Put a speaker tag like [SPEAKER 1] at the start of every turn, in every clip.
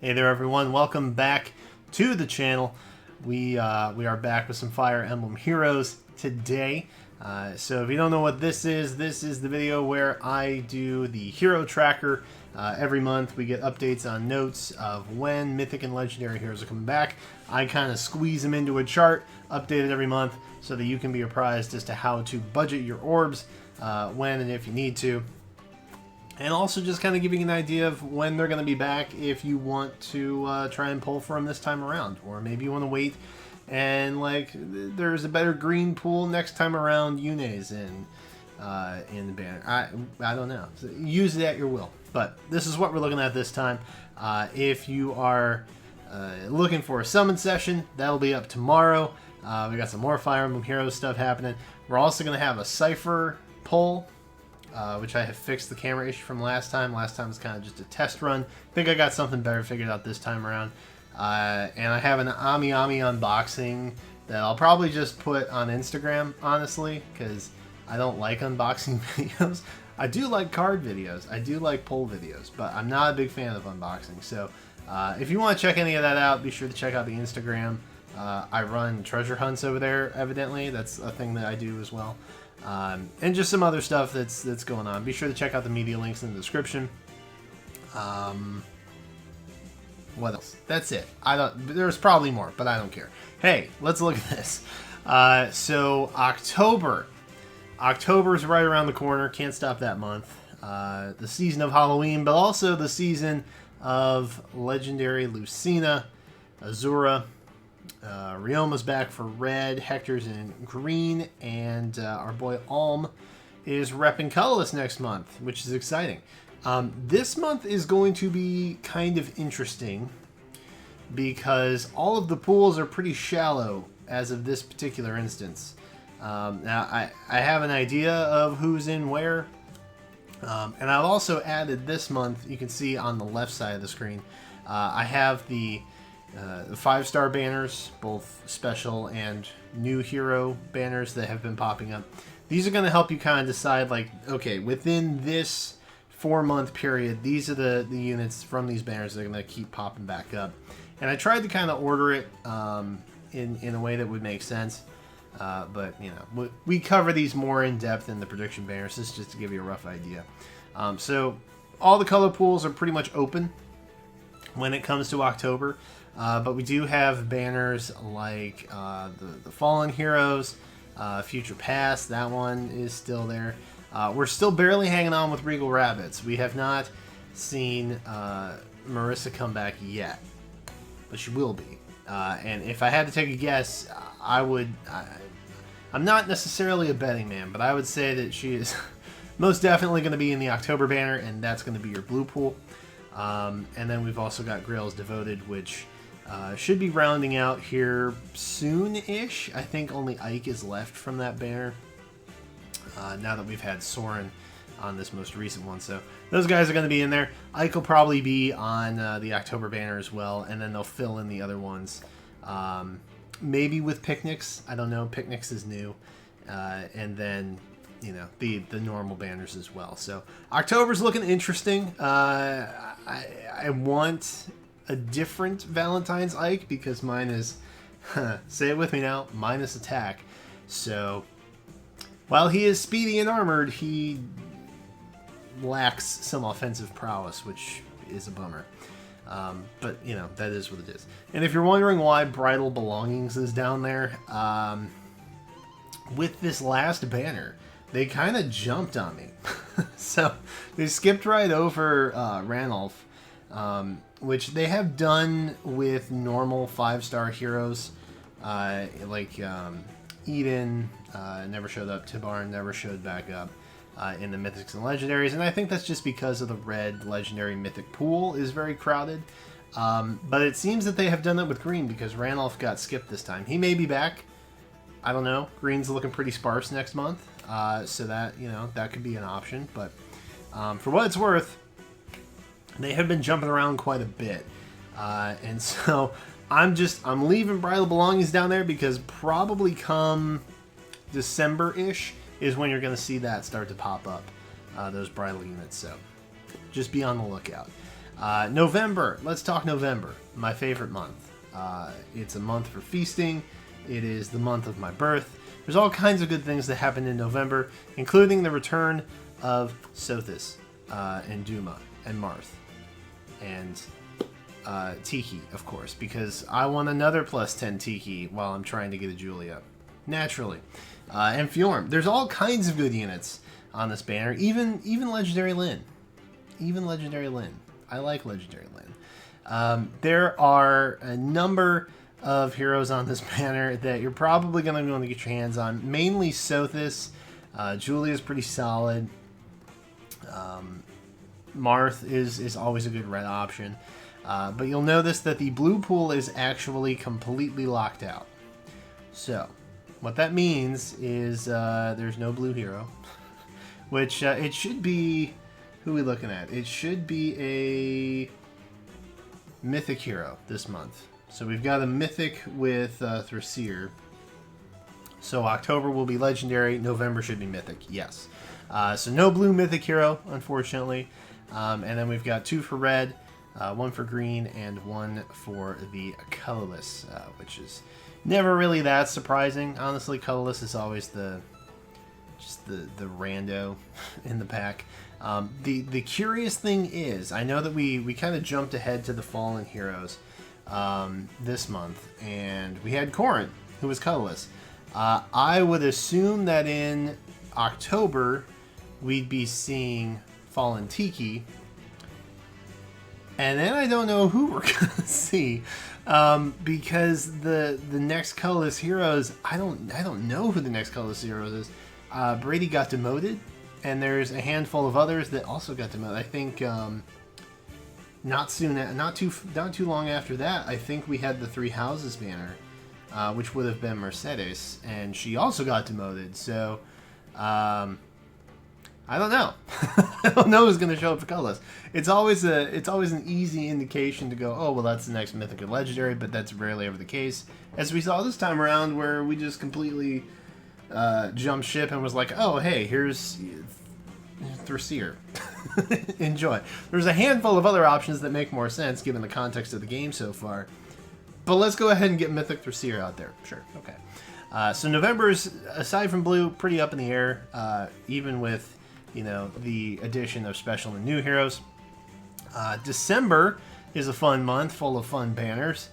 [SPEAKER 1] Hey there everyone, welcome back to the channel. We are back with some Fire Emblem Heroes today. So if you don't know what this is the video where I do the hero tracker. Every month we get updates on notes of when Mythic and Legendary heroes are coming back. I kind of squeeze them into a chart, update it every month, so that you can be apprised as to how to budget your orbs, when and if you need to. And also just kind of giving an idea of when they're going to be back if you want to try and pull for them this time around. Or maybe you want to wait and, like, there's a better green pool next time around Yune's in the banner. I don't know. So use it at your will. But this is what we're looking at this time. If you are looking for a summon session, that'll be up tomorrow. We got some more Fire Emblem Heroes stuff happening. We're also going to have a Cypher pull, which I have fixed the camera issue from last time. Last time was kind of just a test run. I think I got something better figured out this time around. And I have an Ami unboxing that I'll probably just put on Instagram, honestly, because I don't like unboxing videos. I do like card videos. I do like pull videos, but I'm not a big fan of unboxing. So if you want to check any of that out, be sure to check out the Instagram. I run treasure hunts over there, evidently. That's a thing that I do as well. And just some other stuff that's going on. Be sure to check out the media links in the description. What else? That's it. There's probably more, but I don't care. Hey, let's look at this. So October is right around the corner. Can't stop that month. The season of Halloween, but also the season of Legendary Lucina, Azura. Ryoma's back for red, Hector's in green, and our boy Alm is repping colorless next month, which is exciting. This month is going to be kind of interesting because all of the pools are pretty shallow as of this particular instance. Now, I have an idea of who's in where, and I've also added this month, you can see on the left side of the screen, I have the 5-star banners, both special and new hero banners that have been popping up. These are going to help you kind of decide, like, okay, within this 4-month period, these are the units from these banners that are going to keep popping back up. And I tried to kind of order it in a way that would make sense. But, you know, we cover these more in depth in the prediction banners. This is just to give you a rough idea. So all the color pools are pretty much open when it comes to October. But we do have banners like the Fallen Heroes, Future Past. That one is still there. We're still barely hanging on with Regal Rabbits. We have not seen Marissa come back yet, but she will be. And if I had to take a guess, I'm not necessarily a betting man, but I would say that she is most definitely going to be in the October banner, and that's going to be your blue pool. And then we've also got Grail's Devoted, which should be rounding out here soon-ish. I think only Ike is left from that banner now that we've had Soren on this most recent one. So those guys are going to be in there. Ike will probably be on the October banner as well, and then they'll fill in the other ones. Maybe with Picnics. I don't know. Picnics is new. And then, you know, the normal banners as well. So October's looking interesting. I want a different Valentine's Ike because mine is, say it with me now, minus attack. So while he is speedy and armored, he lacks some offensive prowess, which is a bummer. But, you know, that is what it is. And if you're wondering why Bridal Belongings is down there, with this last banner, they kind of jumped on me. So they skipped right over Ranulf, which they have done with normal 5-star heroes, like Eden never showed up, Tibarn never showed back up in the Mythics and Legendaries, and I think that's just because of the red Legendary Mythic pool is very crowded. But it seems that they have done that with Green because Ranulf got skipped this time. He may be back. I don't know. Green's looking pretty sparse next month, so that, you know, that could be an option. But for what it's worth, they have been jumping around quite a bit, and so I'm leaving Bridal Belongings down there because probably come December-ish is when you're going to see that start to pop up, those bridal units. So just be on the lookout. November. Let's talk November. My favorite month. It's a month for feasting. It is the month of my birth. There's all kinds of good things that happen in November, including the return of Sothis and Duma and Marth and Tiki, of course, because I want another +10 Tiki while I'm trying to get a Julia. Naturally. And Fjorm. There's all kinds of good units on this banner, even Legendary Lyn. Even Legendary Lyn. I like Legendary Lyn. There are a number of heroes on this banner that you're probably going to want to get your hands on. Mainly Sothis. Julia's pretty solid. Marth is always a good red option. But you'll notice that the blue pool is actually completely locked out. So, what that means is there's no blue hero. Which it should be... Who are we looking at? It should be a Mythic hero this month. So we've got a Mythic with Thrasir. So October will be Legendary. November should be Mythic. Yes. So no blue Mythic hero, unfortunately. And then we've got 2 for red, 1 for green, and 1 for the colorless, which is never really that surprising. Honestly, colorless is always the rando in the pack. The curious thing is, I know that we kind of jumped ahead to the Fallen Heroes this month, and we had Corrin, who was colorless. I would assume that in October we'd be seeing Fallen Tiki, and then I don't know who we're gonna see, because the next colorless heroes, I don't know who the next colorless heroes is. Brady got demoted, and there's a handful of others that also got demoted. I think not too long after that, I think we had the 3 Houses banner, which would have been Mercedes, and she also got demoted. So I don't know. I don't know who's going to show up for colorless. It's always an easy indication to go, oh well, that's the next Mythic or Legendary, but that's rarely ever the case, as we saw this time around, where we just completely jumped ship and was like, oh hey, here's Thrasir. Enjoy. There's a handful of other options that make more sense given the context of the game so far, but let's go ahead and get Mythic Thrasir out there. Sure, okay. So November's, aside from blue, pretty up in the air, even with, you know, the addition of special and new heroes. December is a fun month full of fun banners.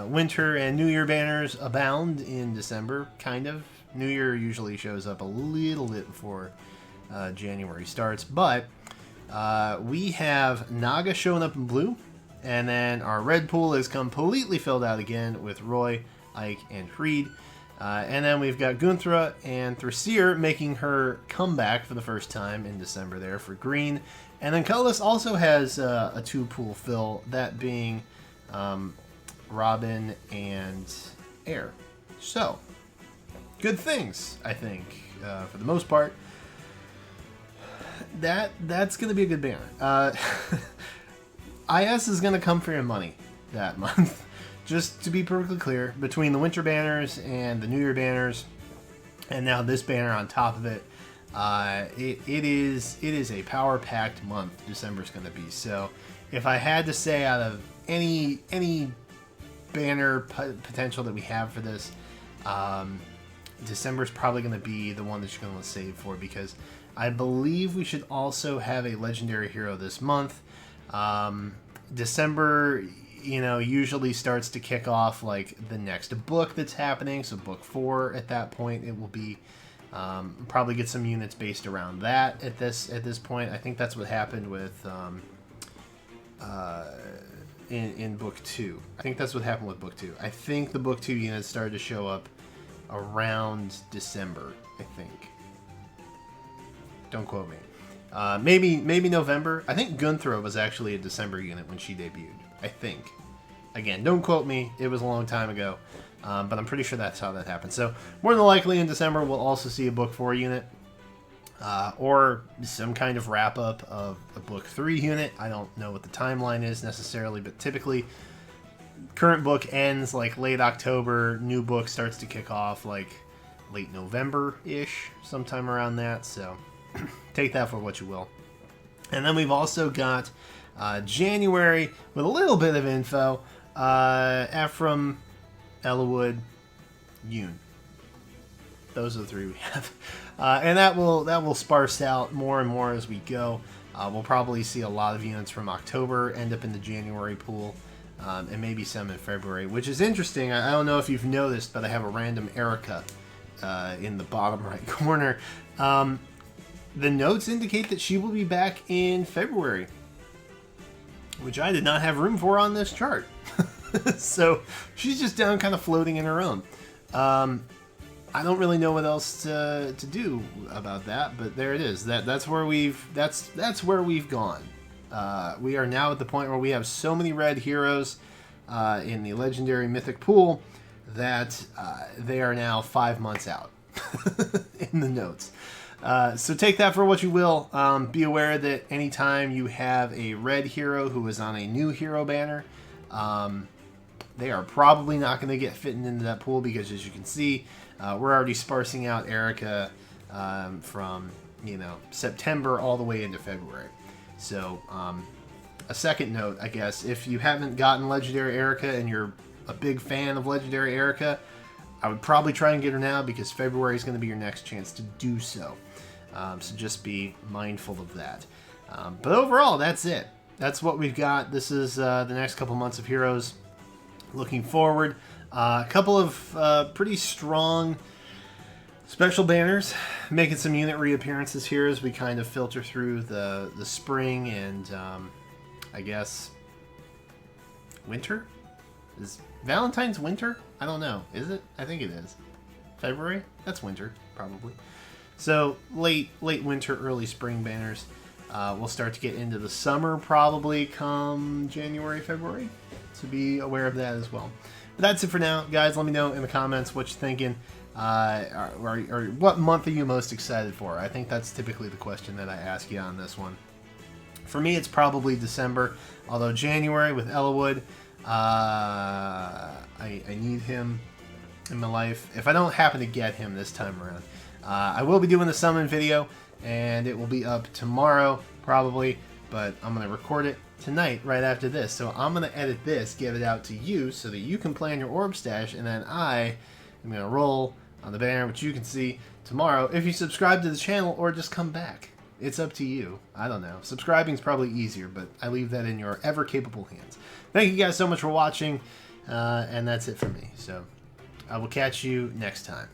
[SPEAKER 1] Winter and New Year banners abound in December, kind of. New Year usually shows up a little bit before January starts, but we have Naga showing up in blue, and then our red pool is completely filled out again with Roy, Ike, and Freed. And then we've got Gunthra and Thrasir making her comeback for the first time in December there for green. And then colorless also has a 2-pool fill, that being Robin and Air. So, good things, I think, for the most part. That's going to be a good banner. IS is going to come for your money that month. Just to be perfectly clear, between the winter banners and the New Year banners, and now this banner on top of it, it is a power-packed month. December's going to be. So, if I had to say out of any banner potential that we have for this, December's probably going to be the one that you're going to save for, because I believe we should also have a legendary hero this month. December, you know, usually starts to kick off like the next book that's happening. So book 4 at that point, it will be probably get some units based around that at this point. I think that's what happened with in book 2. I think that's what happened with book 2. I think the book 2 units started to show up around December, I think. Don't quote me. Maybe November. I think Gunthra was actually a December unit when she debuted, I think. Again, don't quote me. It was a long time ago. But I'm pretty sure that's how that happened. So, more than likely in December, we'll also see a book 4 unit. Or some kind of wrap-up of a book 3 unit. I don't know what the timeline is necessarily, but typically current book ends like late October. New book starts to kick off like late November-ish, sometime around that. So take that for what you will. And then we've also got January, with a little bit of info, Ephraim, Ellawood, Yoon. Those are the 3 we have. And that will sparse out more and more as we go. We'll probably see a lot of units from October end up in the January pool, and maybe some in February, which is interesting. I don't know if you've noticed, but I have a random Erica in the bottom right corner. The notes indicate that she will be back in February, which I did not have room for on this chart. So she's just down kind of floating in her own. I don't really know what else to do about that, but there it is. That's where we've gone. We are now at the point where we have so many red heroes in the legendary mythic pool that they are now 5 months out in the notes. So take that for what you will. Be aware that anytime you have a red hero who is on a new hero banner, they are probably not going to get fitting into that pool, because as you can see, we're already sparsing out Erica from September all the way into February. So a second note, I guess, if you haven't gotten Legendary Erica and you're a big fan of Legendary Erica, I would probably try and get her now, because February is going to be your next chance to do so. So just be mindful of that. But overall, that's it. That's what we've got. This is the next couple months of Heroes. Looking forward. A couple of pretty strong special banners, making some unit reappearances here as we kind of filter through the spring and I guess winter? Is Valentine's winter? I don't know. Is it? I think it is. February? That's winter, probably. So late winter, early spring banners. We'll start to get into the summer probably come January, February. So be aware of that as well. But that's it for now, guys. Let me know in the comments what you're thinking. Or what month are you most excited for? I think that's typically the question that I ask you on this one. For me, it's probably December. Although January with Ellawood, I need him in my life. If I don't happen to get him this time around, I will be doing the summon video, and it will be up tomorrow probably. But I'm going to record it tonight right after this. So I'm going to edit this, give it out to you so that you can plan your orb stash, and then I am going to roll on the banner, which you can see tomorrow if you subscribe to the channel, or just come back. It's up to you. I don't know. Subscribing is probably easier, but I leave that in your ever-capable hands. Thank you guys so much for watching, and that's it for me. So I will catch you next time.